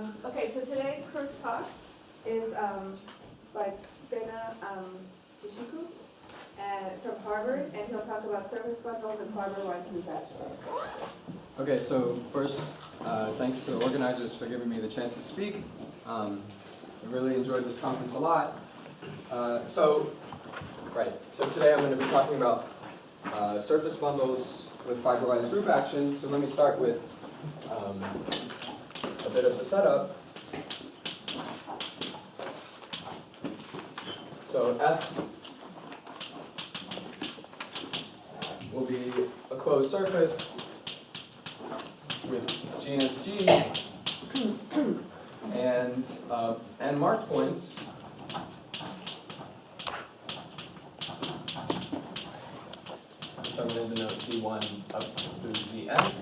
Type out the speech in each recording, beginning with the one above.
Okay, so today's first talk is by Bena Tshishiku from Harvard, and he'll talk about surface bundles and fiberwise conception. Okay, so first, thanks to the organizers for giving me the chance to speak. I really enjoyed this conference a lot. So today I'm going to be talking about surface bundles with fiberwise group action. So let me start with a bit of the setup. So S will be a closed surface with genus G and marked points which I'm going to denote Z1 up through Zn.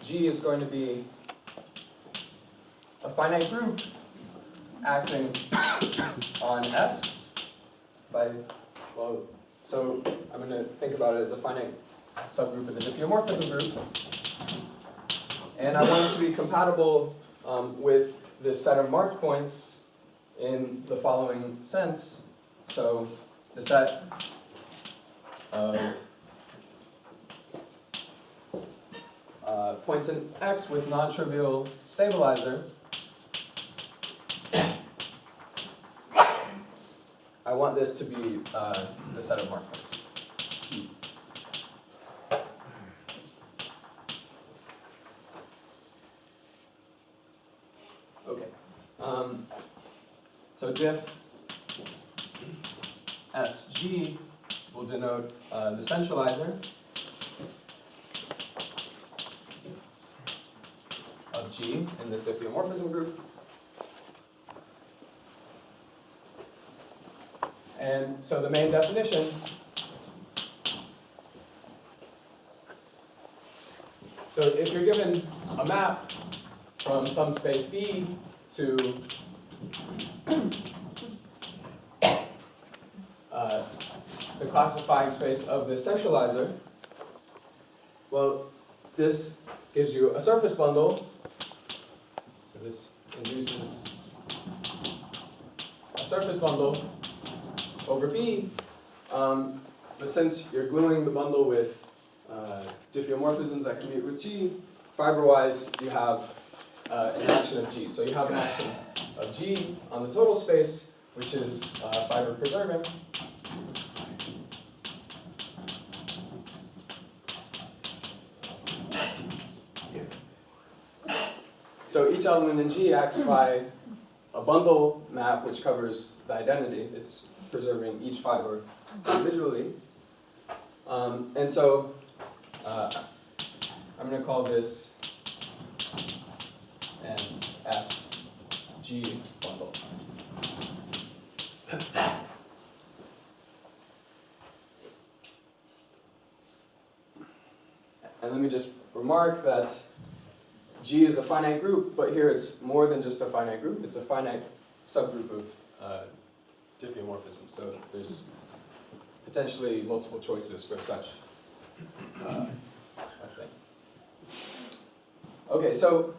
G is going to be a finite group acting on S so I'm going to think about it as a finite subgroup of the diffeomorphism group. And I want it to be compatible with this set of marked points in the following sense. So the set of points in X with non-trivial stabilizer, I want this to be the set of marked points. Okay. So diff SG will denote the centralizer of G in this diffeomorphism group. And so the main definition so if you're given a map from some space B to the classifying space of this centralizer, well, this gives you a surface bundle. So this induces a surface bundle over B, but since you're gluing the bundle with diffeomorphisms that commute with G, fiberwise you have an action of G. So you have an action of G on the total space, which is fiber preserving. So each element in G acts by a bundle map which covers the identity. It's preserving each fiber individually. And so I'm going to call this an SG bundle. And let me just remark that G is a finite group, but here it's more than just a finite group. It's a finite subgroup of diffeomorphism. So there's potentially multiple choices for such a thing. Okay, so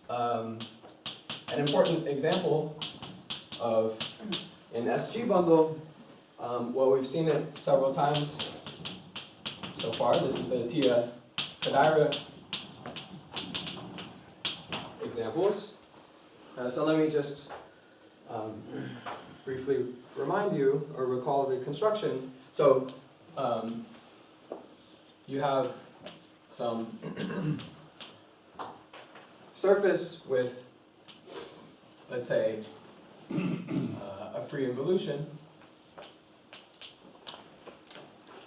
an important example of an SG bundle, well, we've seen it several times so far. This is the Tia Kodaira examples. So let me just briefly remind you or recall the construction. So you have some surface with, let's say, a free involution,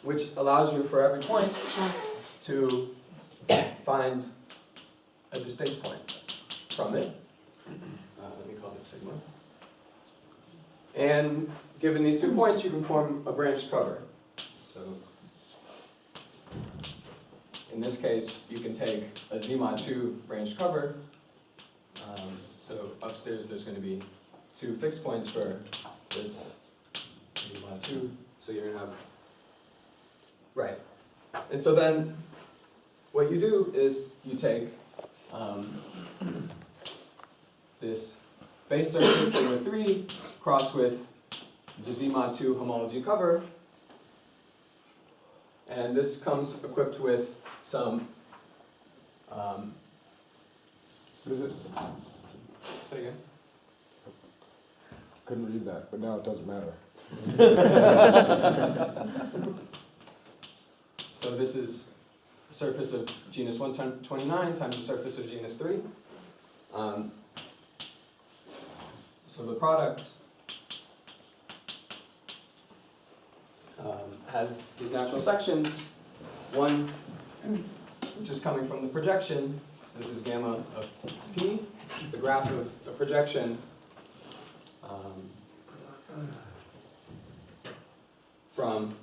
which allows you for every point to find a distinct point from it. Let me call this sigma. And given these 2 points, you can form a branched cover. So in this case, you can take a Z mod 2 branched cover. So upstairs, there's going to be 2 fixed points for this Z mod 2. So you're going to have Right. And so then what you do is you take this base surface sigma 3 crossed with the Z mod 2 homology cover, and this comes equipped with some What is it? say again? Couldn't read that, but now it doesn't matter. So this is the surface of genus 129 times the surface of genus 3. So the product has these natural sections, one just coming from the projection, so this is gamma of P, the graph of the projection from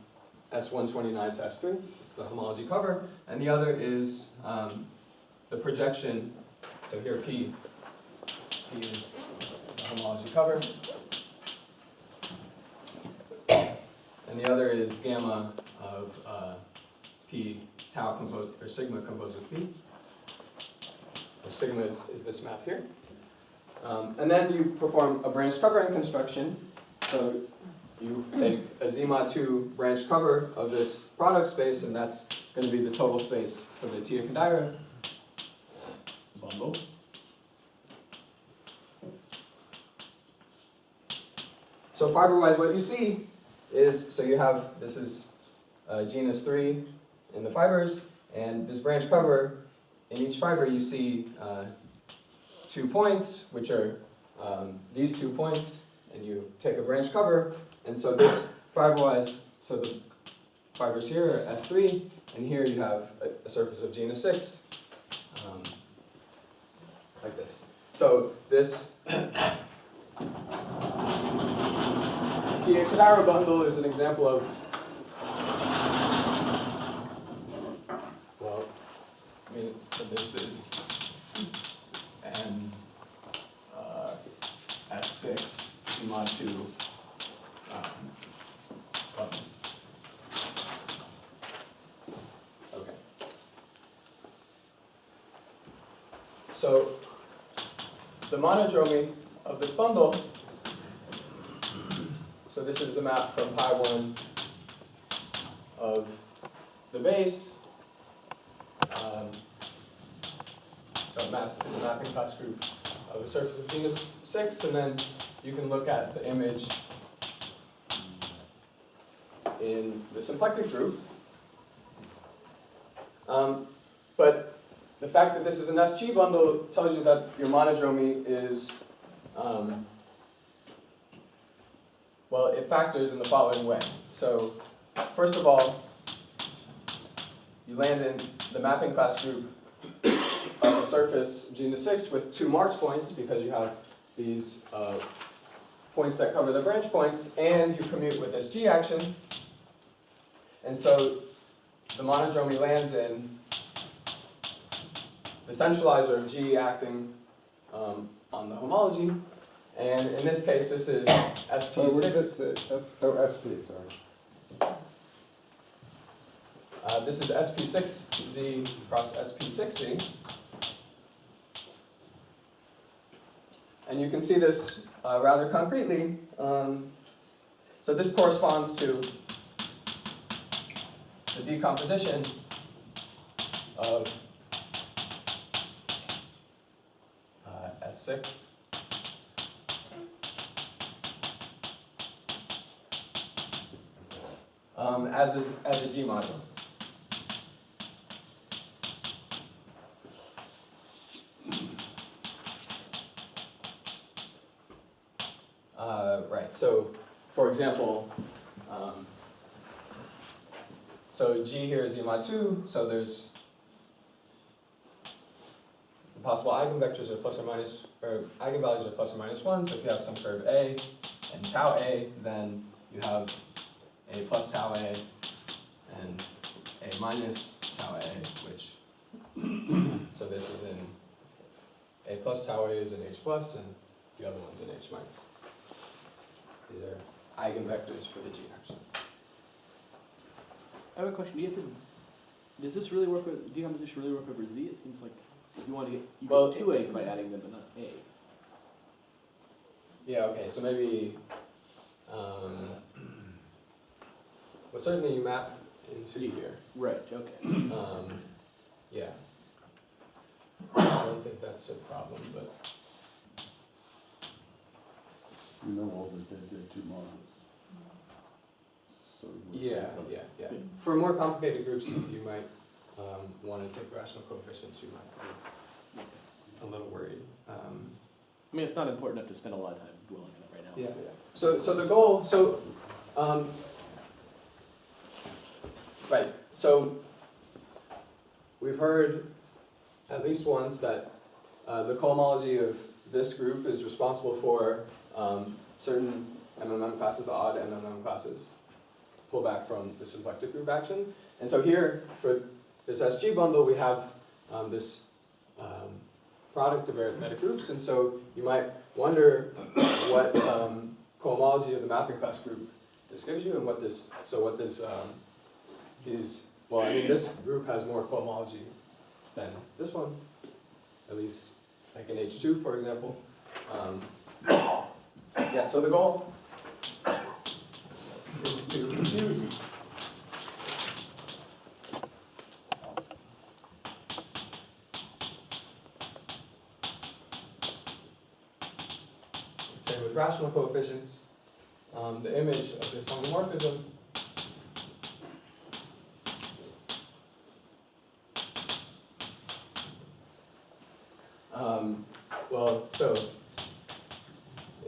S129 to S3, it's the homology cover, and the other is the projection, so here P is the homology cover, and the other is gamma of P tau composed, or sigma composed with P. Or sigma is this map here. And then you perform a branch covering construction. So you take a Z mod 2 branch cover of this product space, and that's going to be the total space for the Tia Kodaira bundle. So fiber-wise, what you see is, so you have, this is genus 3 in the fibers, and this branch cover, in each fiber you see 2 points, which are these 2 points, and you take a branch cover, and so this fiber-wise, so the fibers here are S3, and here you have a surface of genus 6, like this. So this Tia Kodaira bundle is an example of, well, I mean, so this is an S6 Z mod 2 bundle. Okay. So the monodromy of this bundle, so this is a map from pi 1 of the base. So it maps to the mapping class group of a surface of genus 6, and then you can look at the image in the symplectic group. But the fact that this is an SG bundle tells you that your monodromy is, well, it factors in the following way. So, first of all, you land in the mapping class group of a surface genus 6 with 2 March points, because you have these points that cover the branch points, and you commute with this G action. And so the monodromy lands in the centralizer of G acting on the homology. And in this case, this is SP6. SP, sorry. This is SP6Z cross SP6Z. And you can see this rather concretely. So this corresponds to the decomposition of S6. As a G module. Right, so for example, so G here is Z mod 2, so there's the possible eigenvectors are plus or minus, or eigenvalues are plus or minus 1, so if you have some curve A and tau A, then you have A plus tau A and A minus tau A, which, so this is in A plus tau A is in H plus, and the other one's in H minus. These are eigenvectors for the G action. I have a question. Does this really work with, decomposition really work over Z? It seems like if you want to get, you Well, get two A by adding them, but not A. Yeah, okay, so maybe, well, certainly you map into here. Right, okay. Yeah. I don't think that's a problem, but, You know, all the Z's are two models. So what's yeah, that? yeah. For more complicated groups, you might want to take rational coefficients, you might be a little worried. I mean, it's not important enough to spend a lot of time dwelling on it right now. Yeah, yeah. So the goal, right, so we've heard at least once that the cohomology of this group is responsible for certain MMM classes, the odd MMM classes, pull back from the symplectic group action. And so here, for this SG bundle, we have this product of arithmetic groups, and so you might wonder what cohomology of the mapping class group this gives you, and what this is. Well, I mean, this group has more cohomology than this one, at least like in H2, for example. Yeah, so the goal is to compute say with rational coefficients, the image of this homomorphism well, so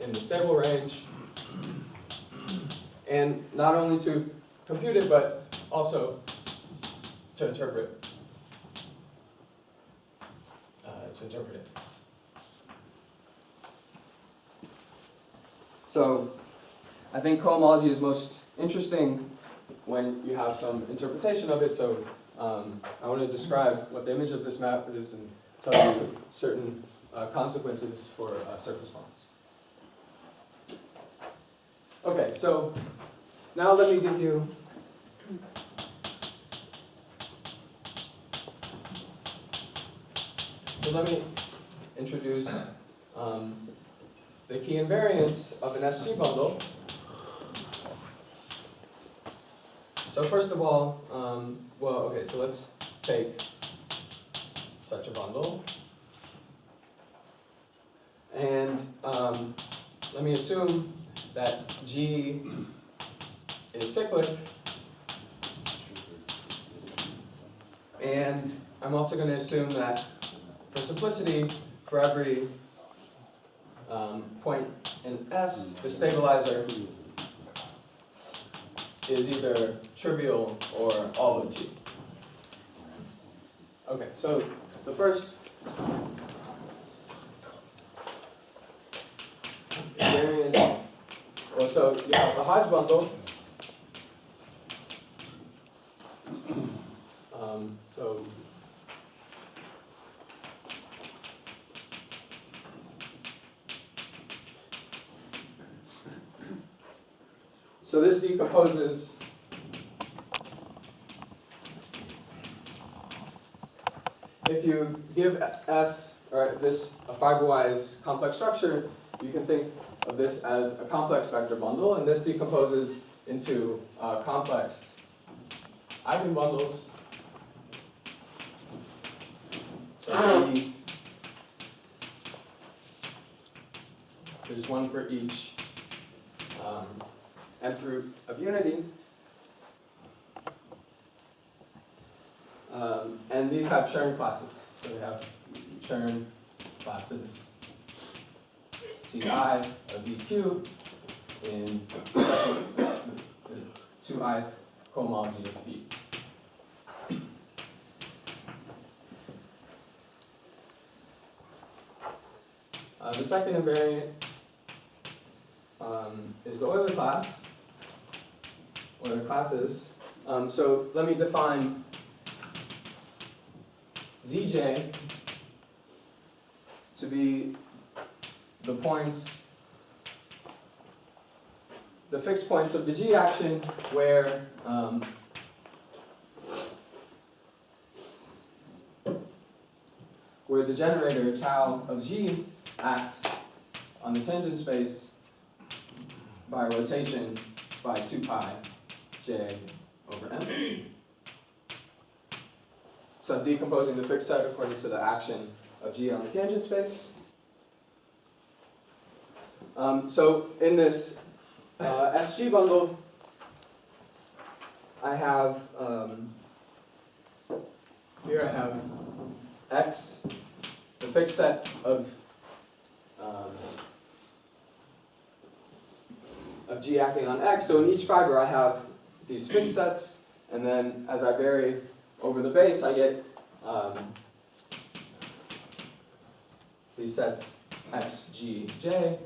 in the stable range, and not only to compute it, but also to interpret it. So I think cohomology is most interesting when you have some interpretation of it. So I want to describe what the image of this map is and tell you certain consequences for surface models. Okay, so now let me give you let me introduce the key invariance of an SG bundle. So first of all, so let's take such a bundle. And let me assume that G is cyclic. And I'm also going to assume that, for simplicity, for every point in S, the stabilizer is either trivial or all of G. Okay, so the first invariant, well, so you have the Hodge bundle. So this decomposes if you give S, or this a fiberwise complex structure, you can think of this as a complex vector bundle, and this decomposes into complex eigenbundles. So there's one for each nth root of unity. And these have Chern classes. So we have Chern classes Ci of VQ in the 2i cohomology of V. The second invariant is the Euler class, Euler classes. So let me define Zj to be the points, the fixed points of the G action where where the generator tau of G acts on the tangent space by rotation by 2 pi j over m. So I'm decomposing the fixed set according to the action of G on the tangent space. So in this SG bundle, I have, here I have X, the fixed set of G acting on X. So in each fiber I have these fixed sets, and then as I vary over the base, I get these sets X, G, J,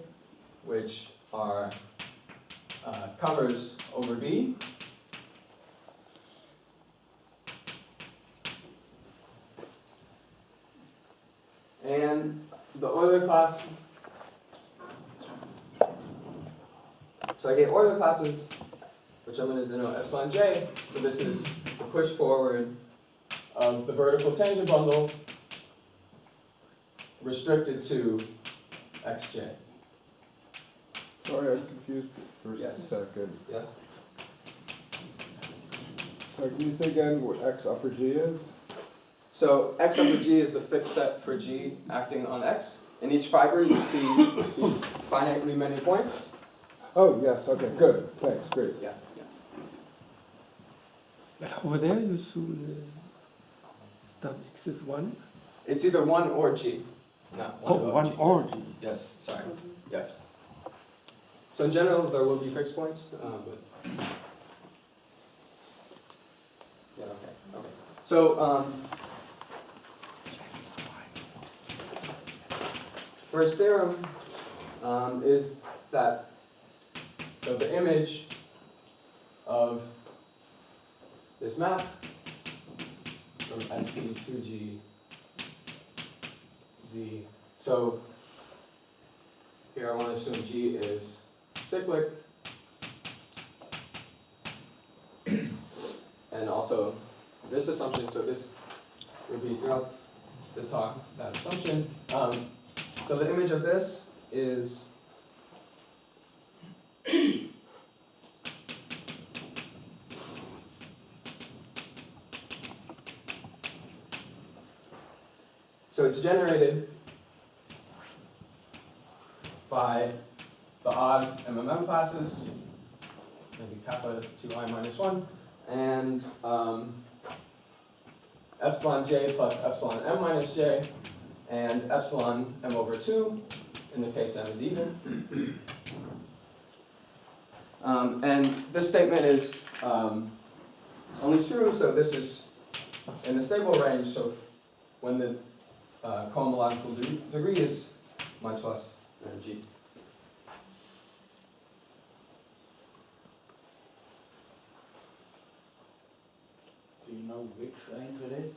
which are covers over B. And the Euler class, so I get Euler classes, which I'm going to denote epsilon j. So this is the push forward of the vertical tangent bundle restricted to xj. Sorry, I'm confused for a Yes. second. Yes? So can you say again what X upper G is? So x over g is the fixed set for g acting on x. In each fiber you see these finitely many points. Oh, yes, okay, good, thanks, great. Yeah. But over there, you assume the stub x is 1? It's either 1 or g. Not 1 Oh, above 1 g. or g. Yes, sorry. Yes. So in general, there will be fixed points, but yeah, okay, okay. So first theorem is that the image of this map from SP to G Z. So here I want to assume G is cyclic, and also this assumption, so this will be throughout the talk, that assumption. So the image of this is so it's generated by the odd MMM classes, maybe kappa 2i minus 1, and epsilon j plus epsilon m minus j, and epsilon m over 2, in the case m is even. And this statement is only true, so this is in the stable range, so when the cohomological degree is much less than g. Do you know which range it is?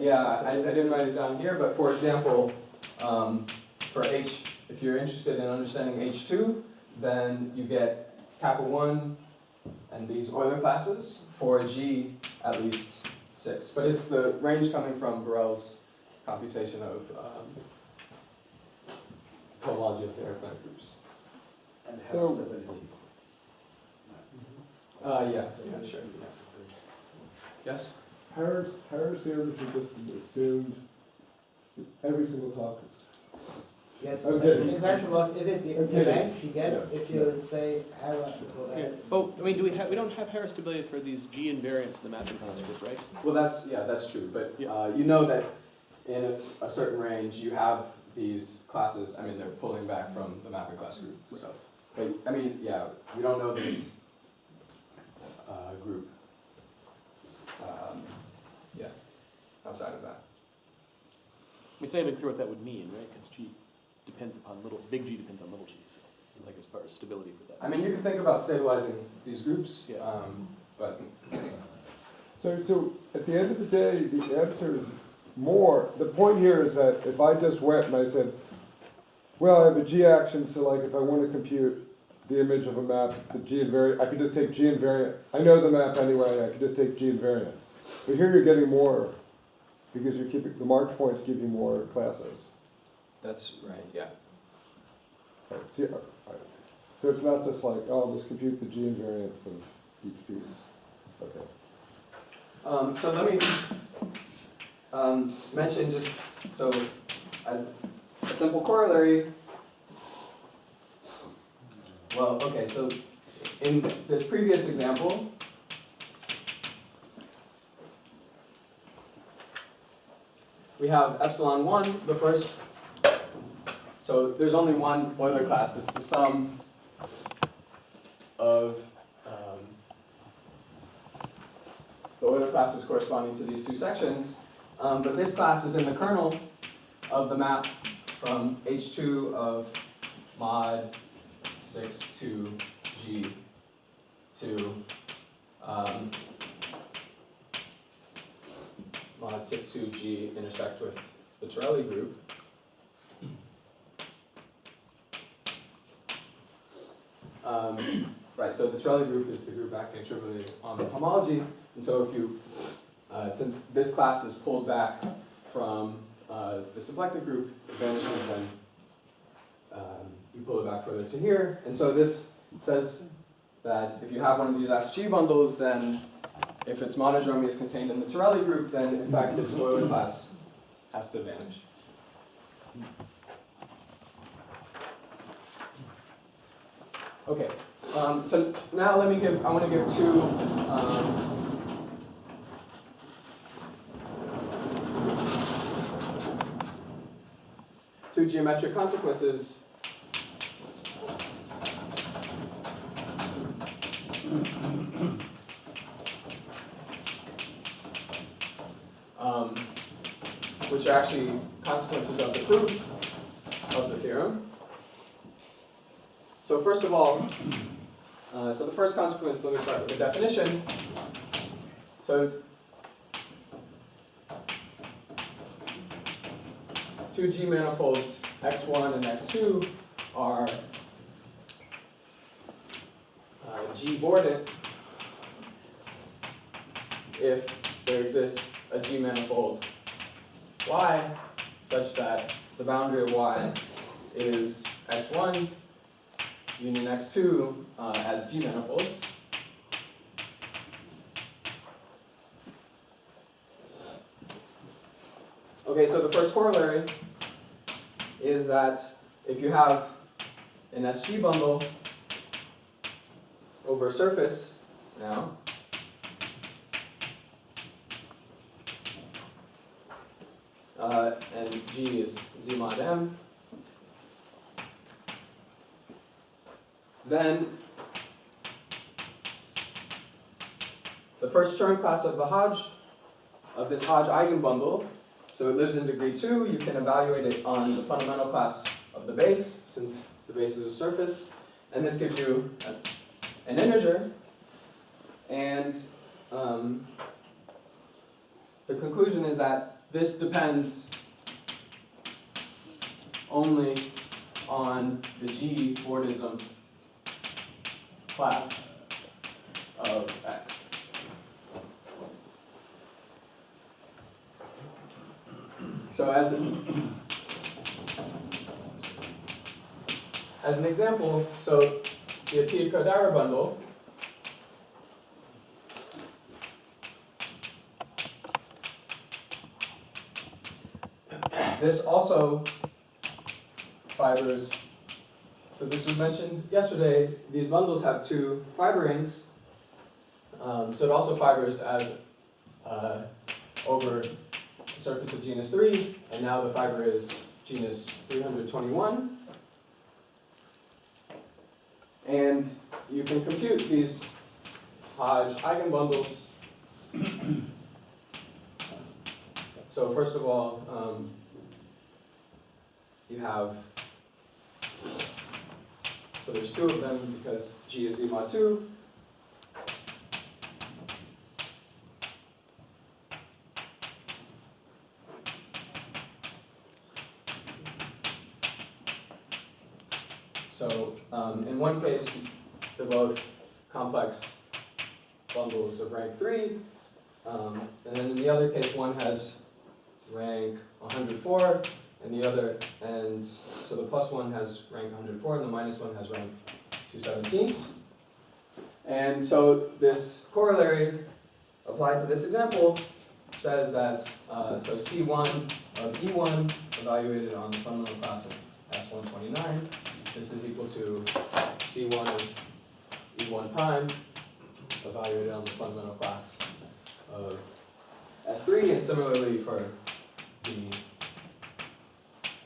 Yeah, I didn't write it down here, but for example, for H, if you're interested in understanding H2, then you get kappa 1 and these Euler classes for G at least 6. But it's the range coming from Borel's computation of cohomology of the airplane groups. And have So- stability. Yeah, sure. Yeah. Yes? Harris theorem should just assumed every single talk is. Yes, Okay. the question was, is it the Okay. range you get Yes. if you say error? Yeah. Oh, I mean, we don't have Harris stability for these G invariants in the mapping construct, right? Well, that's true, but Yeah. you know that in a certain range you have these classes. I mean, they're pulling back from the mapping class group. So, but I mean, yeah, we don't know this group. Yeah, outside of that. We say even clear what that would mean, right? Because G depends upon big G depends on little g, so like as far as stability for that. I mean, you can think about stabilizing these groups, Yeah. but So at the end of the day, the answer is more, the point here is that if I just went and I said, well, I have a G action, so like if I want to compute the image of a map, the G invariant, I could just take G invariant. I know the map anyway, I could just take G invariance. But here you're getting more because you're keeping, the marked points give you more classes. That's right, yeah. Right, see, right. So it's not just like, oh, just compute the G invariance of each piece. Okay. So let me mention just, so as a simple corollary, well, okay, so in this previous example, we have epsilon 1, the first, so there's only one Euler class, it's the sum of the Euler classes corresponding to these two sections, but this class is in the kernel of the map from H2 of mod 6 to G to mod 6 to G intersect with the Torelli group. Right, so the Torelli group is the group acting trivially on the homology, and so if you, since this class is pulled back from the symplectic group, it vanishes when you pull it back further to here, and so this says that if you have one of these SG bundles, then if its monodromy is contained in the Torelli group, then in fact this Euler class has to vanish. Okay, so now let me give, I want to give two geometric consequences which are actually consequences of the proof of the theorem. So first of all, so the first consequence, let me start with the definition. So two G manifolds x1 and x2 are G bordant if there exists a G manifold Y such that the boundary of Y is x1 union x2 as G manifolds. Okay, so the first corollary is that if you have an SG bundle over a surface now, and G is Z mod M, then the first Chern class of the Hodge, of this Hodge eigenbundle, so it lives in degree 2, you can evaluate it on the fundamental class of the base, since the base is a surface, and this gives you an integer, and the conclusion is that this depends only on the G Bordism class of X. So as an example, so the Atiyah-Kodara bundle this also fibers, so this was mentioned yesterday, these bundles have two fiber rings, so it also fibers as over the surface of genus 3, and now the fiber is genus 321. And you can compute these Hodge eigenbundles. So first of all, you have, so there's two of them because G is E mod 2. So in one case, they're both complex bundles of rank 3, and then in the other case, one has rank 104, and the other, and so the plus one has rank 104, and the minus one has rank 217. And so this corollary applied to this example says that, so C1 of E1 evaluated on the fundamental class of S129, this is equal to C1 of E1 prime evaluated on the fundamental class of S3, and similarly for the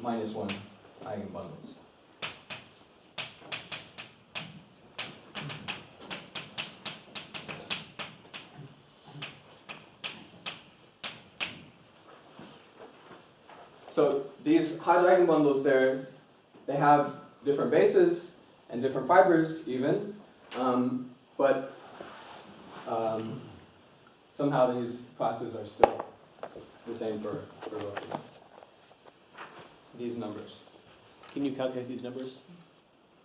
minus 1 eigenbundles. So these Hodge eigenbundles, they have different bases and different fibers even, but somehow these classes are still the same for both of them. These numbers. Can you calculate these numbers?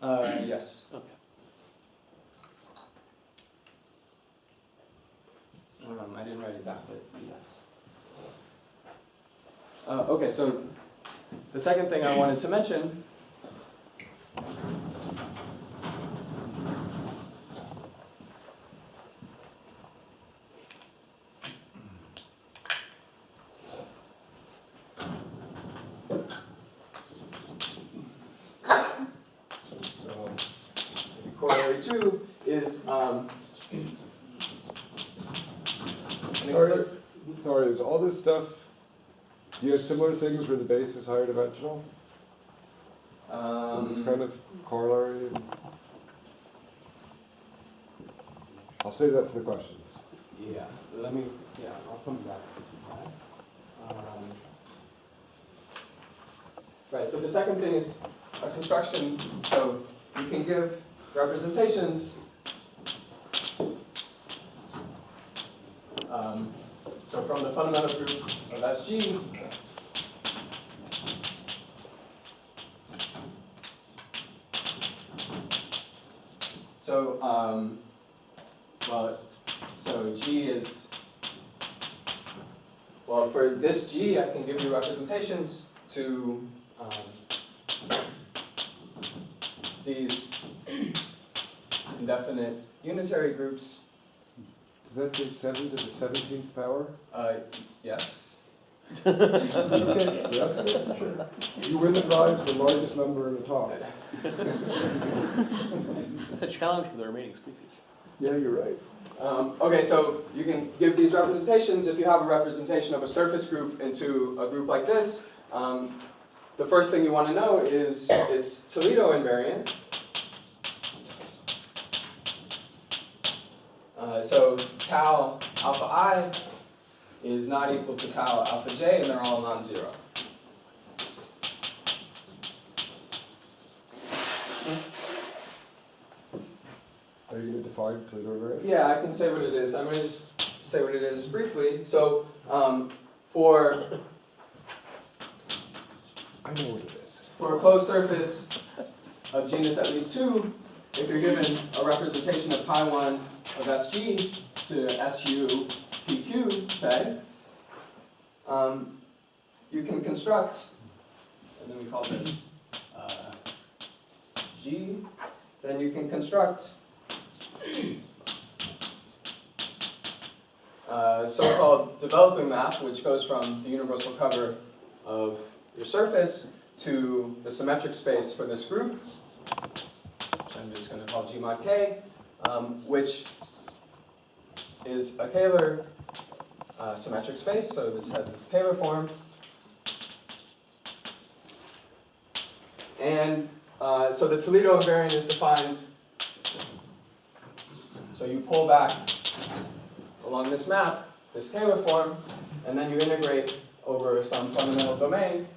Yes. Okay. I didn't write it down, but yes. Okay, so the second thing I wanted to mention corollary 2 is Sorry, is all this stuff, do you have similar things where the base is higher dimensional? This kind of corollary? I'll save that for the questions. yeah, I'll come back to that. Right, so the second thing is a construction, so you can give representations. So from the fundamental group of SG, so so G is, well, for this G, I can give you representations to these indefinite unitary groups. Is that just 7 to the 17th power? Yes. Okay, yes, sure. You win the prize for largest number in the talk. That's a challenge for the remaining speakers. Yeah, you're right. Okay, so you can give these representations. If you have a representation of a surface group into a group like this, the first thing you want to know is its Toledo invariant. So tau alpha I is not equal to tau alpha j, and they're all non-zero. Are you going to define Toledo invariant? Yeah, I can say what it is. I'm going to just say what it is briefly. So for I know what it is. a closed surface of genus at least 2, if you're given a representation of pi 1 of SG to SU PQ, say, you can construct, and then we call this G, then you can construct a so-called developing map, which goes from the universal cover of your surface to the symmetric space for this group, which I'm just going to call G mod K, which is a Euler symmetric space, so this has this Euler form. And so the Toledo invariant is defined, so you pull back along this map, this Euler form, and then you integrate over some fundamental domain.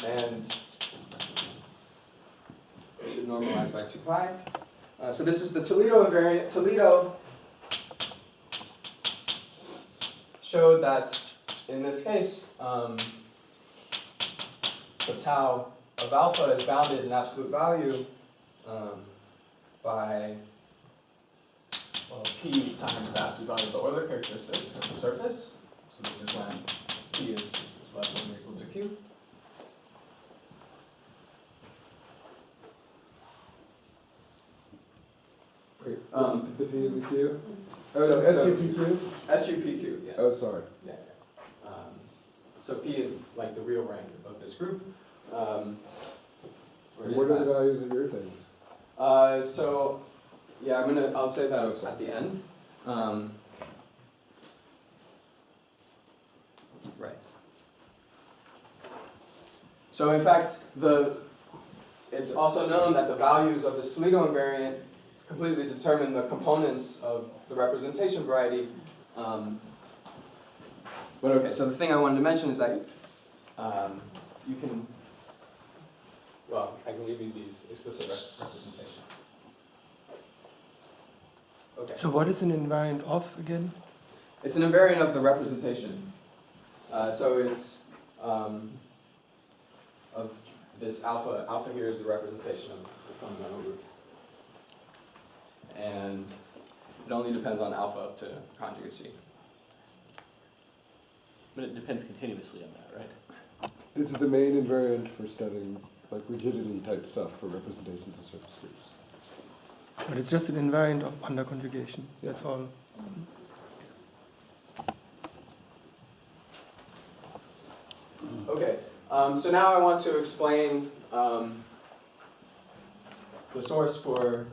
And we should normalize by 2 pi. So this is the Toledo invariant. Toledo showed that in this case, the tau of alpha is bounded in absolute value by well, P times the absolute value of the Euler characteristic of the surface. So this is when P is less than or equal to Q. The P and the Q? Oh, So- SUPQ? SUPQ, yeah. Oh, sorry. Yeah. So P is like the real rank of this group. Where is What are the that? values of your things? So, yeah, I'll say that at the end. Right. So in fact, it's also known that the values of this Toledo invariant completely determine the components of the representation variety. But okay, so the thing I wanted to mention is that you can, well, I can leave you these explicit representations. Okay. So what is an invariant of again? It's an invariant of the representation. So it's of this alpha. Alpha here is the representation of the fundamental group. And it only depends on alpha up to conjugacy. But it depends continuously on that, right? This is the main invariant for studying like rigidity type stuff for representations of surface groups. But it's just an invariant of under conjugation. That's all. Okay, so now I want to explain the source for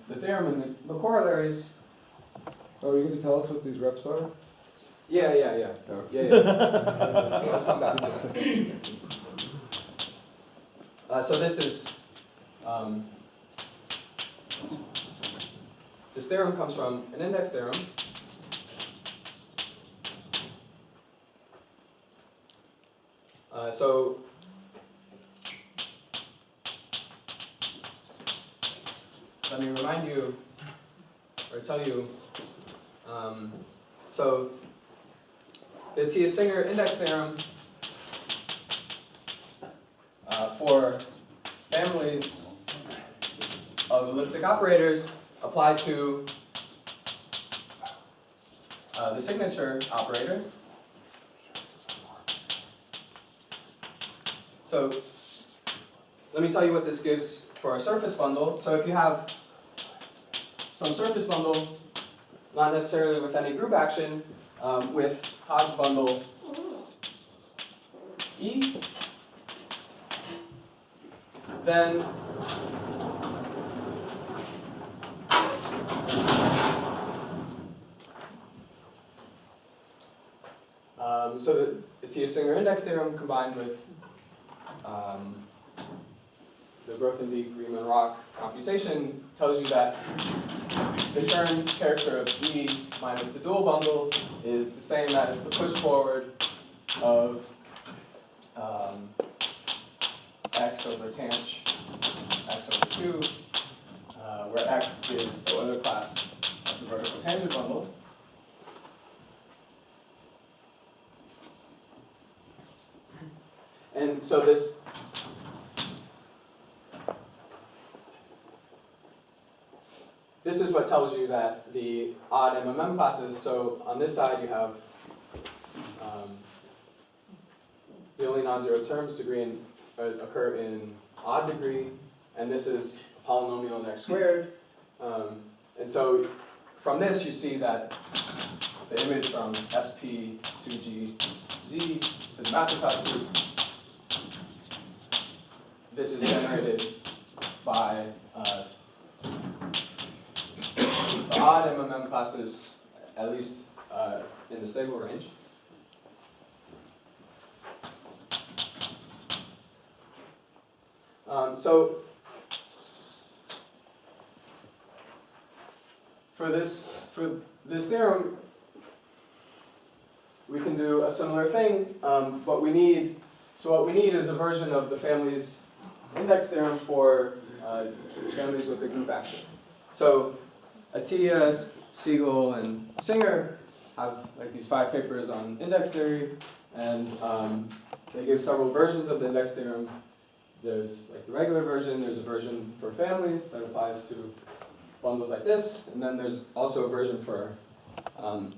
the theorem and the corollaries. Oh, are you going to tell us what these reps are? Yeah. No. Yeah. I'll come back. So this is, this theorem comes from an index theorem. So let me remind you, or tell you, so the Singer index theorem for families of elliptic operators apply to the signature operator. So let me tell you what this gives for a surface bundle. So if you have some surface bundle, not necessarily with any group action, with Hodge bundle E, then so the Singer index theorem combined with the Grothendieck, Riemann, Rock computation tells you that the Chern character of E minus the dual bundle is the same as the push forward of x over tanh x over 2, where x is the Euler class of the vertical tangent bundle. And so this is what tells you that the odd MMM classes, so on this side you have the only non-zero terms occur in odd degree, and this is a polynomial in x squared. And so from this you see that the image from SP to GZ to the mapping class group, this is generated by the odd MMM classes, at least in the stable range. So for this theorem, we can do a similar thing. What we need is a version of the family's index theorem for families with a group action. So Atiyah, Siegel, and Singer have like these 5 papers on index theory, and they give several versions of the index theorem. There's like the regular version, there's a version for families that applies to bundles like this, and then there's also a version for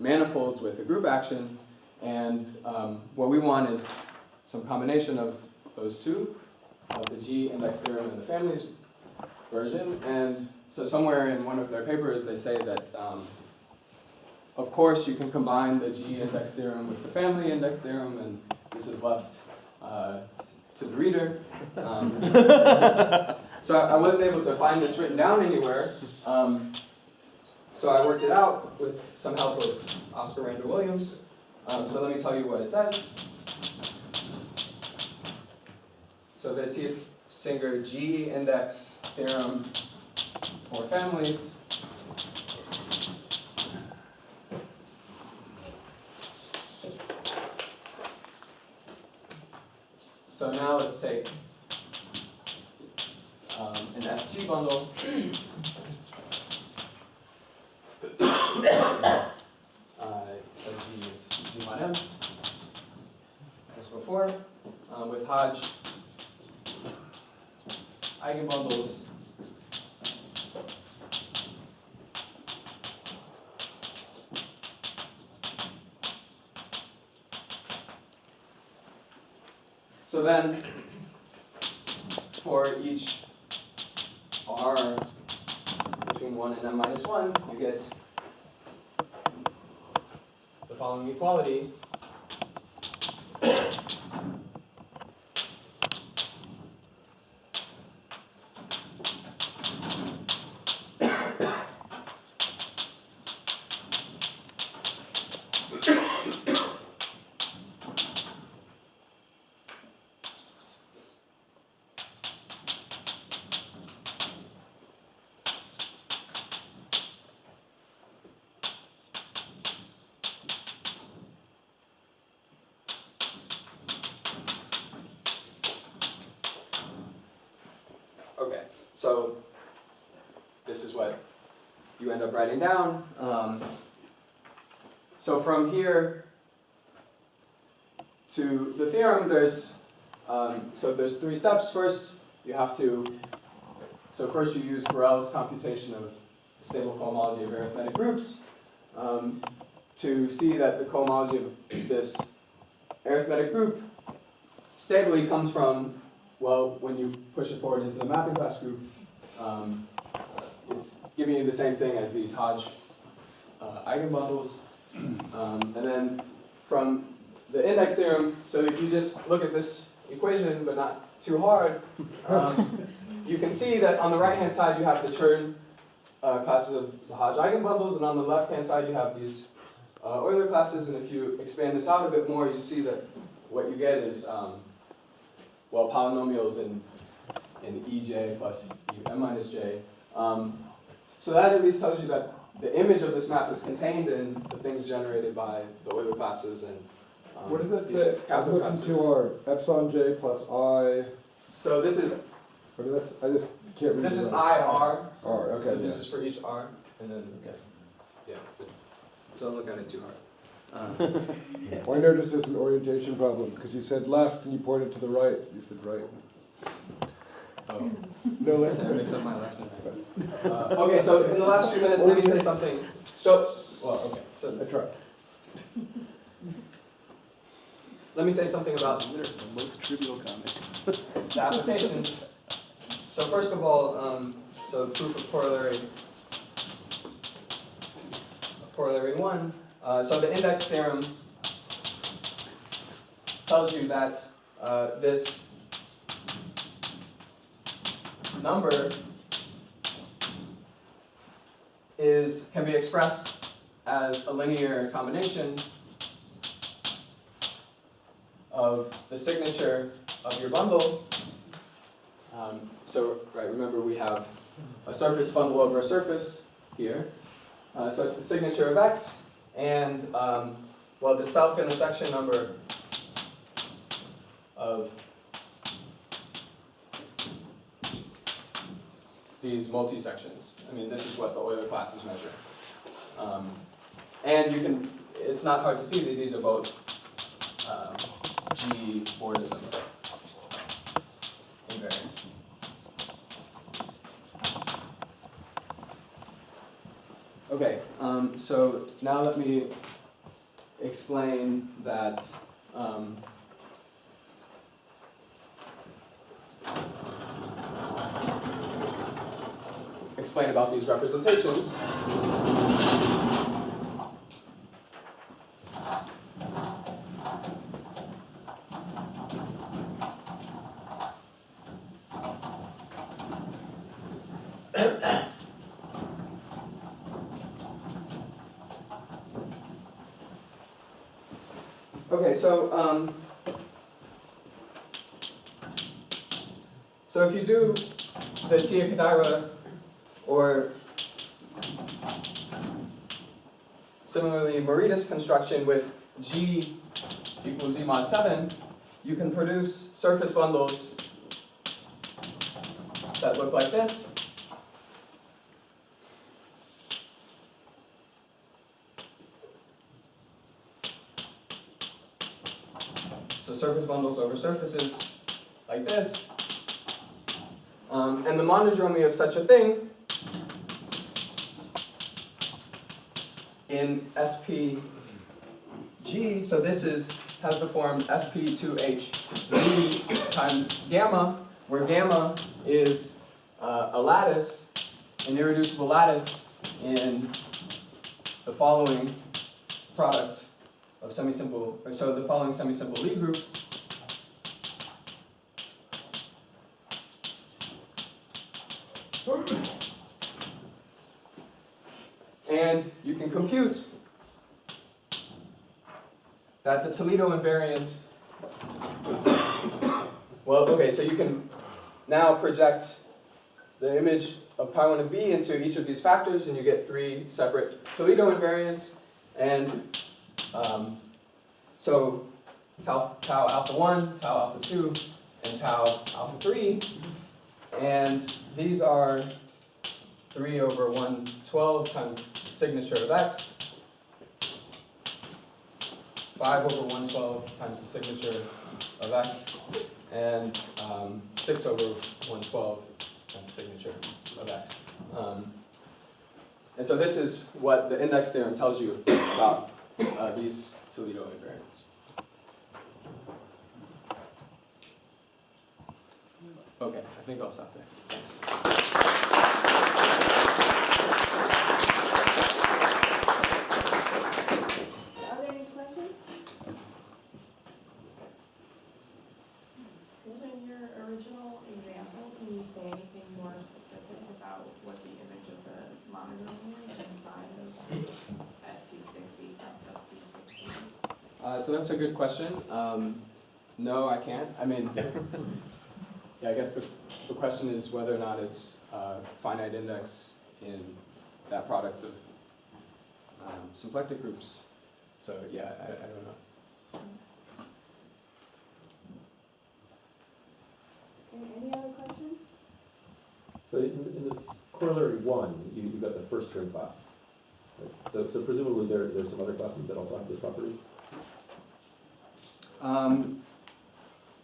manifolds with a group action, and what we want is some combination of those two, the G index theorem and the families version, and so somewhere in one of their papers they say that of course you can combine the G index theorem with the family index theorem, and this is left to the reader. So I wasn't able to find this written down anywhere, so I worked it out with some help of Oscar Randall Williams. So let me tell you what it says. So the T-Singer G index theorem for families so now let's take an SG bundle. So G is Z1M, as before, with Hodge eigenbundles so then for each R between 1 and m minus 1, you get the following equality. Okay, so this is what you end up writing down. So from here to the theorem, there's three steps. First, you have to. So first, you use Borel's computation of stable cohomology of arithmetic groups to see that the cohomology of this arithmetic group stably comes from, well, when you push it forward into the mapping class group, it's giving you the same thing as these Hodge eigenbundles. And then from the index theorem, so if you just look at this equation, but not too hard, you can see that on the right-hand side you have the Chern classes of the Hodge eigenbundles, and on the left-hand side you have these Euler classes, and if you expand this out a bit more, you see that what you get is well, polynomials in EJ plus M minus J. So that at least tells you that the image of this map is contained in the things generated by the Euler classes and What does that these say? I'm capital looking classes. to our epsilon j plus I. So this is I mean, that's, I just can't read. this is that. IR. R, okay. So this yeah. is for each R, and then yeah. So don't look at it too hard. Well, I noticed there's an orientation problem, because you said left and you pointed to the right. You said right. Oh. No, let's I mix up my left and right. Okay, so in the last few minutes, let me say something. So, well, okay. So I tried. let me say something about The most trivial comment. the applications. So first of all, so proof of corollary 1. So the index theorem tells you that this number can be expressed as a linear combination of the signature of your bundle. So right, remember we have a surface bundle over a surface here. So it's the signature of X, and well, the self-intersection number of these multi-sections. I mean, this is what the Euler classes measure. And you can, it's not hard to see that these are both G Bordism invariants. Okay, so now let me explain that explain about these representations. Okay, so if you do the Tia-Kodaira, or similarly Moritas construction with G equals Z mod 7, you can produce surface bundles that look like this. So surface bundles over surfaces like this. And the monodromy of such a thing in SPG, so this has the form SP2HZ times gamma, where gamma is a lattice, an irreducible lattice in the following product of semi-simple, so the following semi-simple Lie group. And you can compute that the Toledo invariant, well, okay, so you can now project the image of pi 1 of b into each of these factors, and you get 3 separate Toledo invariants. And so tau alpha 1, tau alpha 2, and tau alpha 3. And these are 3 over 112 times the signature of x, 5 over 112 times the signature of x, and 6 over 112 times the signature of x. And so this is what the index theorem tells you about these Toledo invariants. Okay, I think I'll stop there. Thanks. Are there any questions? So in your original example, can you say anything more specific about what the image of the monodrome is inside of SP6E plus SP6E? So that's a good question. No, I can't. I mean, yeah, I guess the question is whether or not it's a finite index in that product of symplectic groups. So yeah, I don't know. Any other questions? So in this corollary 1, you've got the first term class. Right? So presumably there's some other classes that also have this property?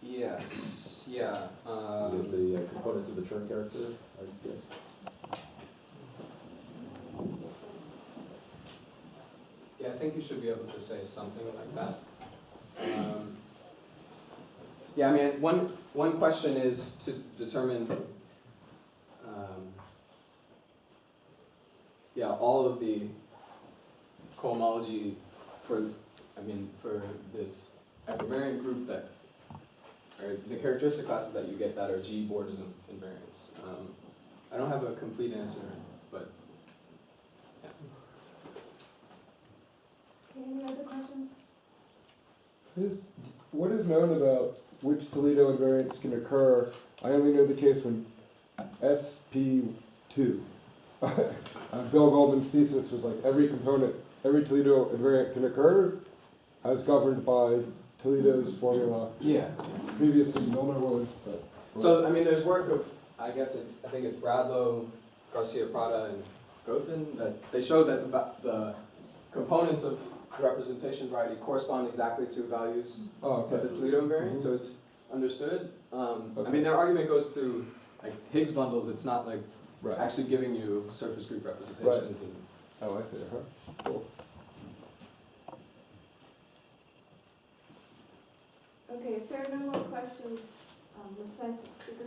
Yes, yeah. The components of the Chern character, I guess. Yeah, I think you should be able to say something like that. Yeah, I mean, one question is to determine, yeah, all of the cohomology for this equivariant group that, or the characteristic classes that you get that are G borders invariants. I don't have a complete answer, but yeah. Okay, any other questions? What is known about which Toledo invariants can occur? I only know the case when SP2. Bill Goldman's thesis was like every component, every Toledo invariant can occur as governed by Toledo's formula. Yeah. Previously, Milner was. So, I mean, there's work of, I think it's Bradlow, Garcia Prada, and Gothen, that they showed that the components of the representation variety correspond exactly to values of the Toledo invariant, so it's understood. I mean, their argument goes through like Higgs bundles. It's not like actually giving you surface group representations. And Oh, I see, cool. Okay, if there are no more questions, the speaker